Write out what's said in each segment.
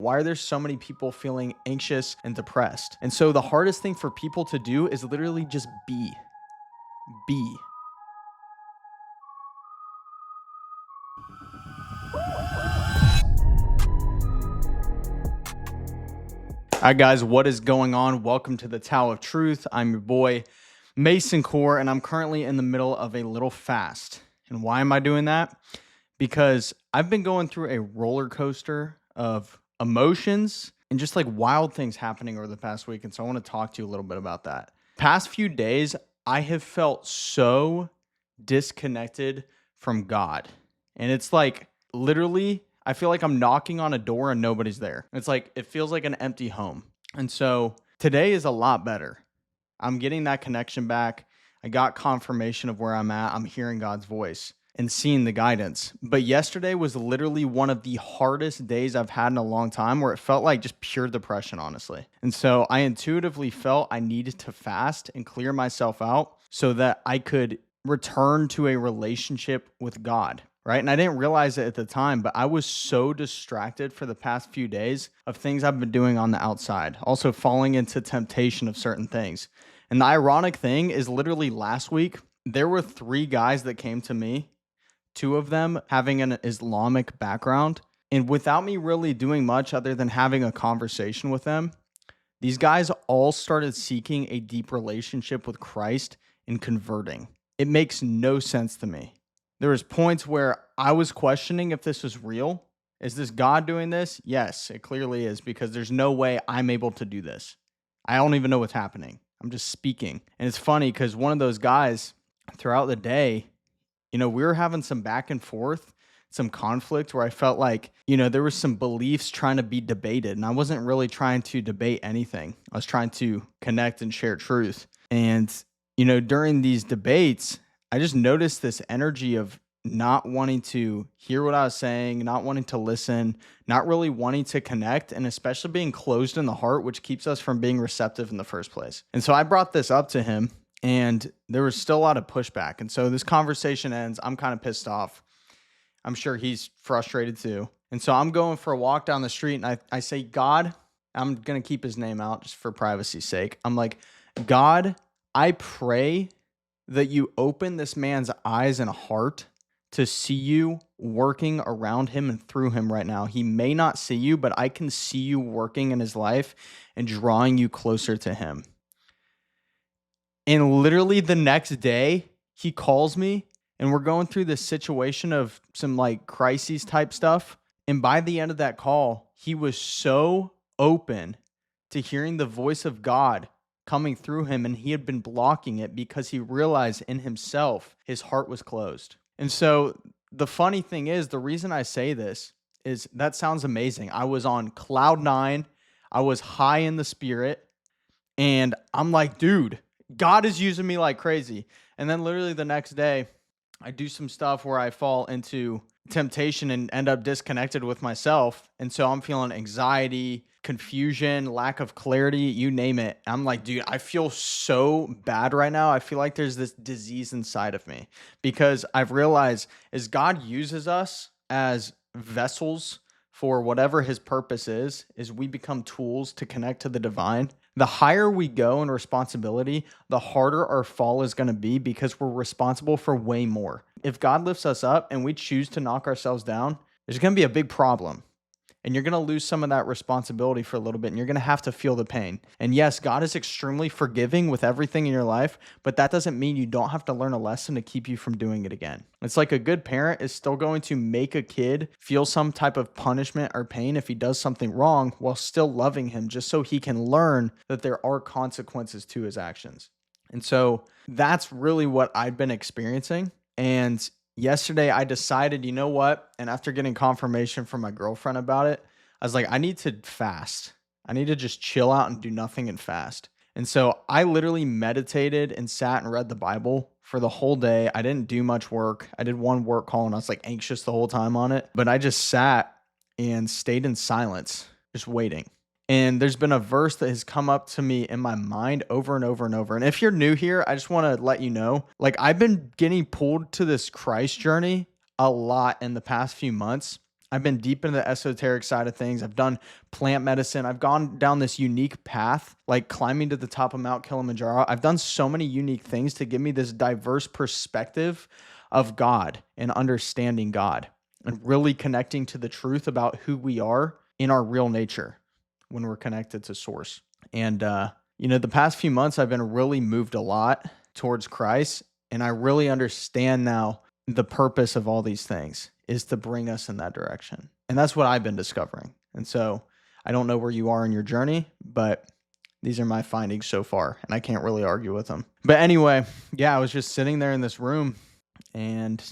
Why are there so many people feeling anxious and depressed? And so the hardest thing for people to do is literally just be. Be. All right, guys, what is going on? Welcome to the Tao of Truth. I'm your boy, Mason Kuhr, and I'm currently in the middle of a little fast. And why am I doing that? Because I've been going through a roller coaster of emotions and just like wild things happening over the past week. And so I want to talk to you a little bit about that. Past few days, I have felt so disconnected from God. And it's like literally, I feel like I'm knocking on a door and nobody's there. It's like, it feels like an empty home. And so today is a lot better. I'm getting that connection back. I got confirmation of where I'm at. I'm hearing God's voice and seeing the guidance. But yesterday was literally one of the hardest days I've had in a long time, where it felt like just pure depression, honestly. And so I intuitively felt I needed to fast and clear myself out so that I could return to a relationship with God. Right. And I didn't realize it at the time, but I was so distracted for the past few days of things I've been doing on the outside, also falling into temptation of certain things. And the ironic thing is, literally last week, there were 3 guys that came to me, 2 of them having an Islamic background. And without me really doing much other than having a conversation with them, these guys all started seeking a deep relationship with Christ and converting. It makes no sense to me. There was points where I was questioning if this was real. Is this God doing this? Yes, it clearly is, because there's no way I'm able to do this. I don't even know what's happening. I'm just speaking. And it's funny because one of those guys throughout the day, we were having some back and forth, some conflict where I felt like, there was some beliefs trying to be debated. And I wasn't really trying to debate anything. I was trying to connect and share truth. And, during these debates, I just noticed this energy of not wanting to hear what I was saying, not wanting to listen, not really wanting to connect, and especially being closed in the heart, which keeps us from being receptive in the first place. And so I brought this up to him, and there was still a lot of pushback. And so this conversation ends. I'm kind of pissed off. I'm sure he's frustrated too. And so I'm going for a walk down the street, and I say, God, I'm going to keep his name out just for privacy's sake. I'm like, God, I pray that you open this man's eyes and heart to see you working around him and through him right now. He may not see you, but I can see you working in his life and drawing you closer to him. And literally the next day, he calls me and we're going through this situation of some like crises type stuff. And by the end of that call, he was so open to hearing the voice of God coming through him, and he had been blocking it because he realized in himself his heart was closed. And so the funny thing is, the reason I say this is that sounds amazing. I was on cloud 9. I was high in the spirit, and I'm like, dude, God is using me like crazy. And then literally the next day, I do some stuff where I fall into temptation and end up disconnected with myself. And so I'm feeling anxiety, confusion, lack of clarity, you name it. I'm like, dude, I feel so bad right now. I feel like there's this disease inside of me, because I've realized as God uses us as vessels for whatever his purpose is we become tools to connect to the divine. The higher we go in responsibility, the harder our fall is going to be, because we're responsible for way more. If God lifts us up and we choose to knock ourselves down, there's going to be a big problem. And you're going to lose some of that responsibility for a little bit, and you're going to have to feel the pain. And yes, God is extremely forgiving with everything in your life, but that doesn't mean you don't have to learn a lesson to keep you from doing it again. It's like a good parent is still going to make a kid feel some type of punishment or pain if he does something wrong, while still loving him, just so he can learn that there are consequences to his actions. And so that's really what I've been experiencing. And yesterday, I decided, you know what? And after getting confirmation from my girlfriend about it, I was like, I need to fast. I need to just chill out and do nothing and fast. And so I literally meditated and sat and read the Bible for the whole day. I didn't do much work. I did one work call and I was like anxious the whole time on it. But I just sat and stayed in silence, just waiting. And there's been a verse that has come up to me in my mind over and over and over. And if you're new here, I just want to let you know, like, I've been getting pulled to this Christ journey a lot in the past few months. I've been deep into the esoteric side of things. I've done plant medicine. I've gone down this unique path, like climbing to the top of Mount Kilimanjaro. I've done so many unique things to give me this diverse perspective of God and understanding God and really connecting to the truth about who we are in our real nature when we're connected to source. And, the past few months I've been really moved a lot towards Christ. And I really understand now the purpose of all these things is to bring us in that direction. And that's what I've been discovering. And so I don't know where you are in your journey, but these are my findings so far, and I can't really argue with them. But anyway, yeah, I was just sitting there in this room, and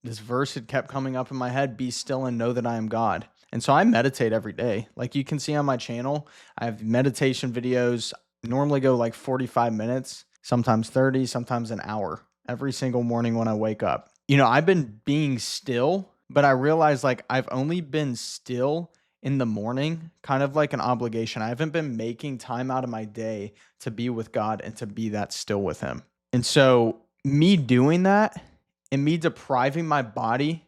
this verse had kept coming up in my head, be still and know that I am God. And so I meditate every day. Like you can see on my channel, I have meditation videos, normally go like 45 minutes, sometimes 30, sometimes an hour every single morning when I wake up. I've been being still, but I realized like I've only been still in the morning, kind of like an obligation. I haven't been making time out of my day to be with God and to be that still with him. And so me doing that and me depriving my body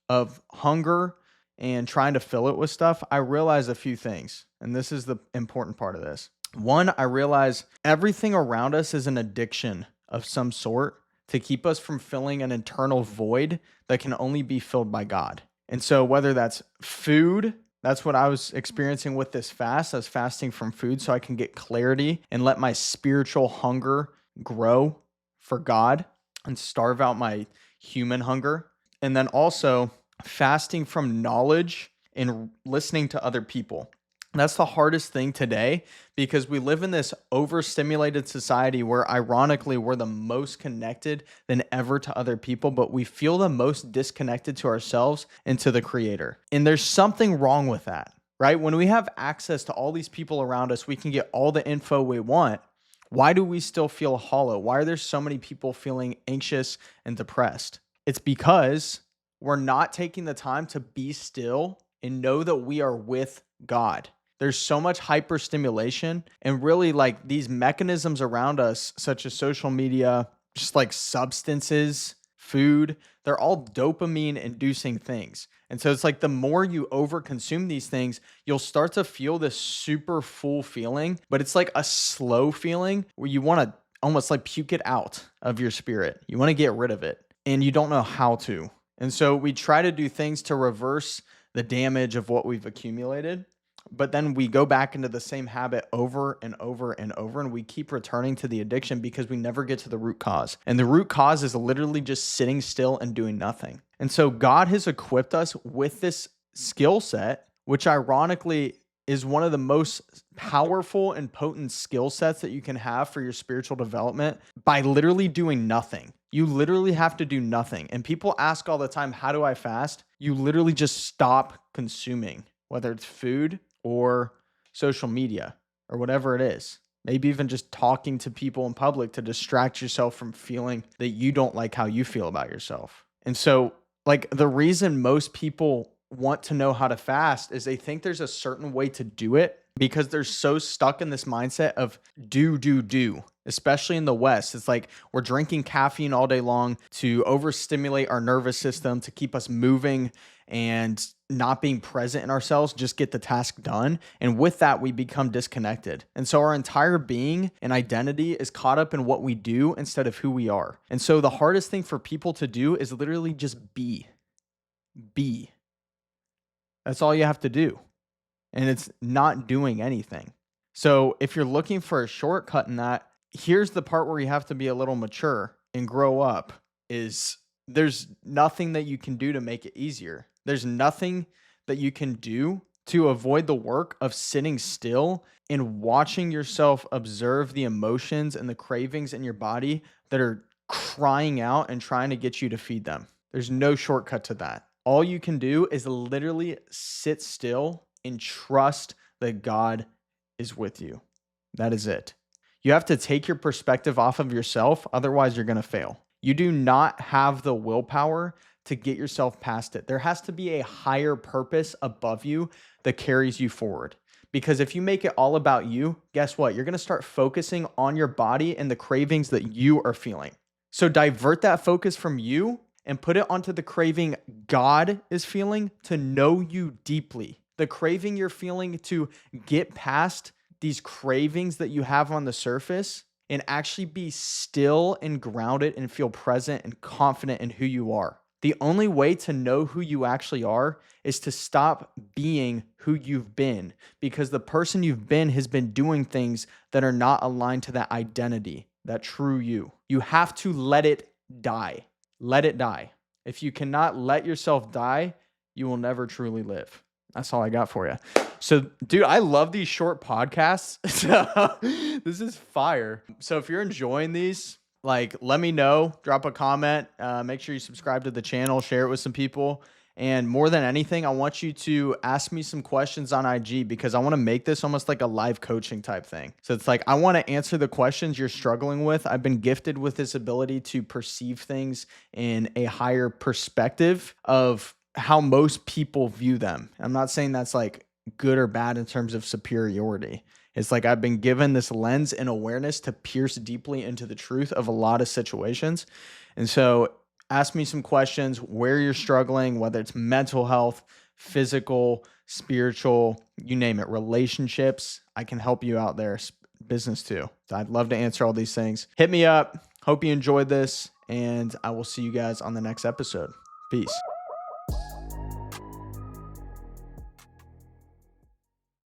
of hunger and trying to fill it with stuff, I realized a few things. And this is the important part of this. One, I realized everything around us is an addiction of some sort to keep us from filling an internal void that can only be filled by God. And so whether that's food, that's what I was experiencing with this fast. I was fasting from food so I can get clarity and let my spiritual hunger grow for God and starve out my human hunger. And then also fasting from knowledge and listening to other people. That's the hardest thing today because we live in this overstimulated society where ironically we're the most connected than ever to other people, but we feel the most disconnected to ourselves and to the Creator. And there's something wrong with that, right? When we have access to all these people around us, we can get all the info we want. Why do we still feel hollow? Why are there so many people feeling anxious and depressed? It's because we're not taking the time to be still and know that we are with God. There's so much hyperstimulation and really like these mechanisms around us, such as social media, just like substances, food, they're all dopamine inducing things. And so it's like the more you overconsume these things, you'll start to feel this super full feeling, but it's like a slow feeling where you want to almost like puke it out of your spirit. You want to get rid of it and you don't know how to. And so we try to do things to reverse the damage of what we've accumulated. But then we go back into the same habit over and over and over, and we keep returning to the addiction because we never get to the root cause. And the root cause is literally just sitting still and doing nothing. And so God has equipped us with this skill set, which ironically is one of the most powerful and potent skill sets that you can have for your spiritual development by literally doing nothing. You literally have to do nothing. And people ask all the time, how do I fast? You literally just stop consuming, whether it's food or social media or whatever it is. Maybe even just talking to people in public to distract yourself from feeling that you don't like how you feel about yourself. And so like the reason most people want to know how to fast is they think there's a certain way to do it because they're so stuck in this mindset of do, especially in the West. It's like we're drinking caffeine all day long to overstimulate our nervous system, to keep us moving and not being present in ourselves, just get the task done. And with that, we become disconnected. And so our entire being and identity is caught up in what we do instead of who we are. And so the hardest thing for people to do is literally just be. That's all you have to do. And it's not doing anything. So if you're looking for a shortcut in that, here's the part where you have to be a little mature and grow up is there's nothing that you can do to make it easier. There's nothing that you can do to avoid the work of sitting still and watching yourself observe the emotions and the cravings in your body that are crying out and trying to get you to feed them. There's no shortcut to that. All you can do is literally sit still and trust that God is with you. That is it. You have to take your perspective off of yourself, otherwise you're going to fail. You do not have the willpower to get yourself past it. There has to be a higher purpose above you that carries you forward. Because if you make it all about you, guess what? You're going to start focusing on your body and the cravings that you are feeling. So divert that focus from you and put it onto the craving God is feeling to know you deeply. The craving you're feeling to get past these cravings that you have on the surface and actually be still and grounded and feel present and confident in who you are. The only way to know who you actually are is to stop being who you've been, because the person you've been has been doing things that are not aligned to that identity, that true you. You have to let it die. Let it die. If you cannot let yourself die, you will never truly live. That's all I got for you. So, dude, I love these short podcasts. So, this is fire. So if you're enjoying these, like, let me know, drop a comment, make sure you subscribe to the channel, share it with some people. And more than anything, I want you to ask me some questions on IG, because I want to make this almost like a live coaching type thing. So it's like, I want to answer the questions you're struggling with. I've been gifted with this ability to perceive things in a higher perspective of how most people view them. I'm not saying that's like good or bad in terms of superiority. It's like I've been given this lens and awareness to pierce deeply into the truth of a lot of situations. And so ask me some questions where you're struggling, whether it's mental health, physical, spiritual, you name it, relationships. I can help you out there, business too. I'd love to answer all these things. Hit me up. Hope you enjoyed this, and I will see you guys on the next episode. Peace.